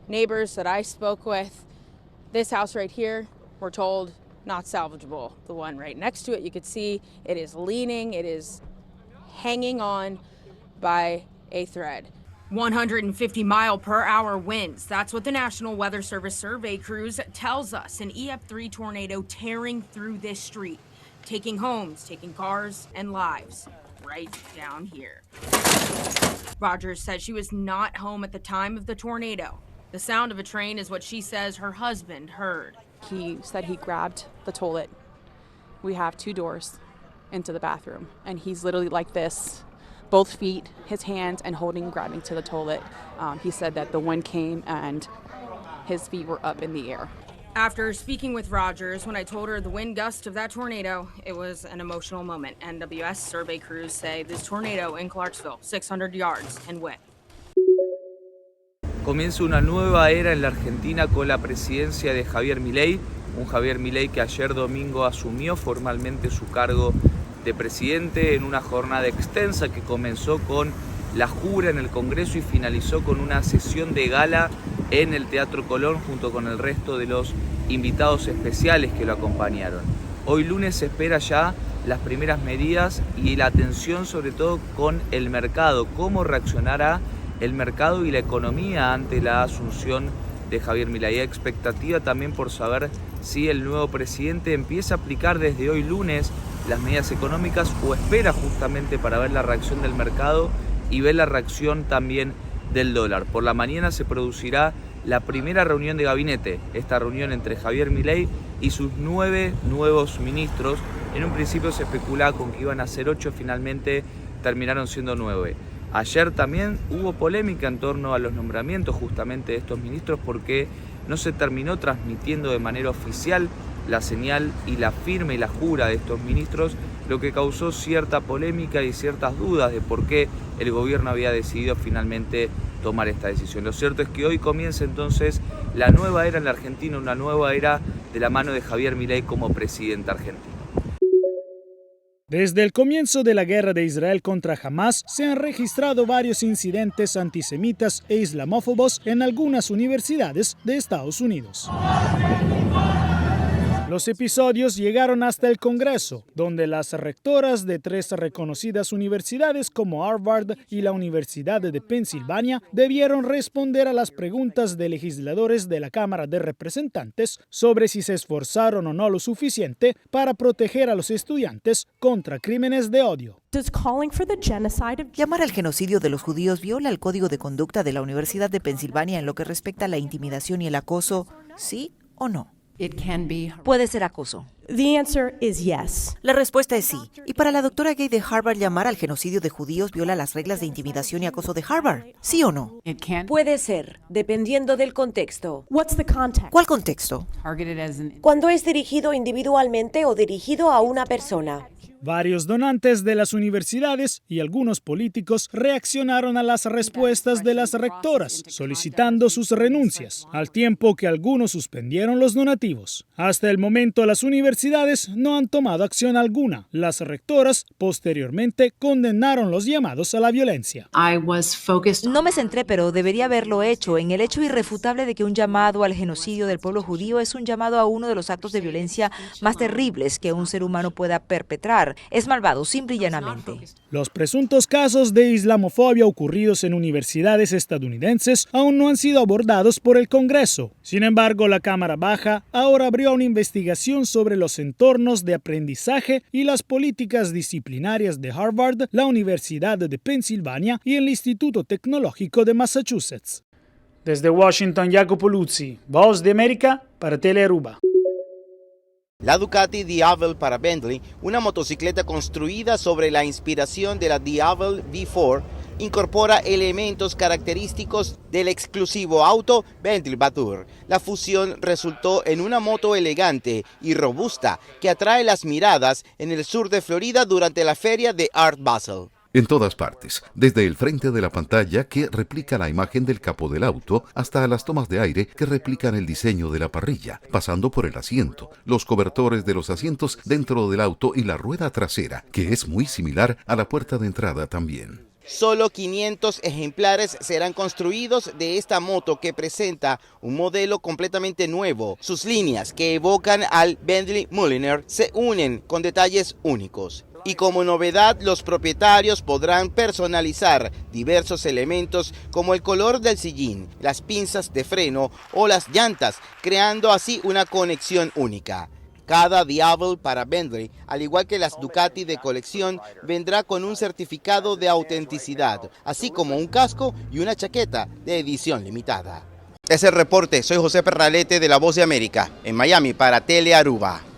neighbors that I spoke with, this house right here, we're told not salvageable. The one right next to it, you could see it is leaning, it is hanging on by a thread. 150-mile-per-hour winds. That's what the National Weather Service survey crews tells us. An EF3 tornado tearing through this street, taking homes, taking cars, and lives right down here. Rogers says she was not home at the time of the tornado. The sound of a train is what she says her husband heard. He said he grabbed the toilet. We have 2 doors into the bathroom, and he's literally like this, both feet, his hands, and grabbing to the toilet. He said that the wind came and his feet were up in the air. After speaking with Rogers, when I told her the wind gust of that tornado, it was an emotional moment. NWS survey crews say this tornado in Clarksville, 600 yards and wet. Comienza una nueva era en la Argentina con la presidencia de Javier Milei, un Javier Milei que ayer domingo asumió formalmente su cargo de presidente en una jornada extensa que comenzó con la jura en el Congreso y finalizó con una sesión de gala en el Teatro Colón junto con el resto de los invitados especiales que lo acompañaron. Hoy lunes se espera ya las primeras medidas y la atención sobre todo con el mercado, cómo reaccionará el mercado y la economía ante la asunción de Javier Milei. Hay expectativa también por saber si el nuevo presidente empieza a aplicar desde hoy lunes las medidas económicas o espera justamente para ver la reacción del mercado y ver la reacción también del dólar. Por la mañana se producirá la primera reunión de gabinete, esta reunión entre Javier Milei y sus 9 nuevos ministros. En un principio se especulaba con que iban a ser 8, finalmente terminaron siendo 9. Ayer también hubo polémica en torno a los nombramientos justamente de estos ministros porque no se terminó transmitiendo de manera oficial la señal y la firma y la jura de estos ministros, lo que causó cierta polémica y ciertas dudas de por qué el gobierno había decidido finalmente tomar esta decisión. Lo cierto es que hoy comienza entonces la nueva era en la Argentina, una nueva era de la mano de Javier Milei como presidente argentino. Desde el comienzo de la guerra de Israel contra Hamas, se han registrado varios incidentes antisemitas e islamófobos en algunas universidades de Estados Unidos. Los episodios llegaron hasta el Congreso, donde las rectoras de 3 reconocidas universidades como Harvard y la Universidad de Pensilvania debieron responder a las preguntas de legisladores de la Cámara de Representantes sobre si se esforzaron o no lo suficiente para proteger a los estudiantes contra crímenes de odio. Llamar al genocidio de los judíos viola el código de conducta de la Universidad de Pensilvania en lo que respecta a la intimidación y el acoso, ¿sí o no? Puede ser acoso. La respuesta es sí. Y para la doctora Gay de Harvard, llamar al genocidio de judíos viola las reglas de intimidación y acoso de Harvard, ¿sí o no? Puede ser, dependiendo del contexto. ¿Cuál contexto? Cuando es dirigido individualmente o dirigido a una persona. Varios donantes de las universidades y algunos políticos reaccionaron a las respuestas de las rectoras, solicitando sus renuncias, al tiempo que algunos suspendieron los donativos. Hasta el momento, las universidades no han tomado acción alguna. Las rectoras, posteriormente, condenaron los llamados a la violencia. No me centré, pero debería haberlo hecho, en el hecho irrefutable de que un llamado al genocidio del pueblo judío es un llamado a uno de los actos de violencia más terribles que un ser humano pueda perpetrar. Es malvado, simple y llanamente. Los presuntos casos de islamofobia ocurridos en universidades estadounidenses aún no han sido abordados por el Congreso. Sin embargo, la Cámara Baja ahora abrió una investigación sobre los entornos de aprendizaje y las políticas disciplinarias de Harvard, la Universidad de Pensilvania y el Instituto Tecnológico de Massachusetts. Desde Washington, Jacopo Luzzi, Voz de América para Telearuba. La Ducati Diavel para Bentley, una motocicleta construida sobre la inspiración de la Diavel V4, incorpora elementos característicos del exclusivo auto Bentley Batur. La fusión resultó en una moto elegante y robusta que atrae las miradas en el sur de Florida durante la feria de Art Basel. En todas partes, desde el frente de la pantalla que replica la imagen del capó del auto hasta las tomas de aire que replican el diseño de la parrilla, pasando por el asiento, los cobertores de los asientos dentro del auto y la rueda trasera, que es muy similar a la puerta de entrada también. Solo 500 ejemplares serán construidos de esta moto que presenta un modelo completamente nuevo. Sus líneas, que evocan al Bentley Mulliner, se unen con detalles únicos. Y como novedad, los propietarios podrán personalizar diversos elementos como el color del sillín, las pinzas de freno o las llantas, creando así una conexión única. Cada Diavel para Bentley, al igual que las Ducati de colección, vendrá con un certificado de autenticidad, así como un casco y una chaqueta de edición limitada. Es el reporte, soy José Perralete de La Voz de América, en Miami para Telearuba.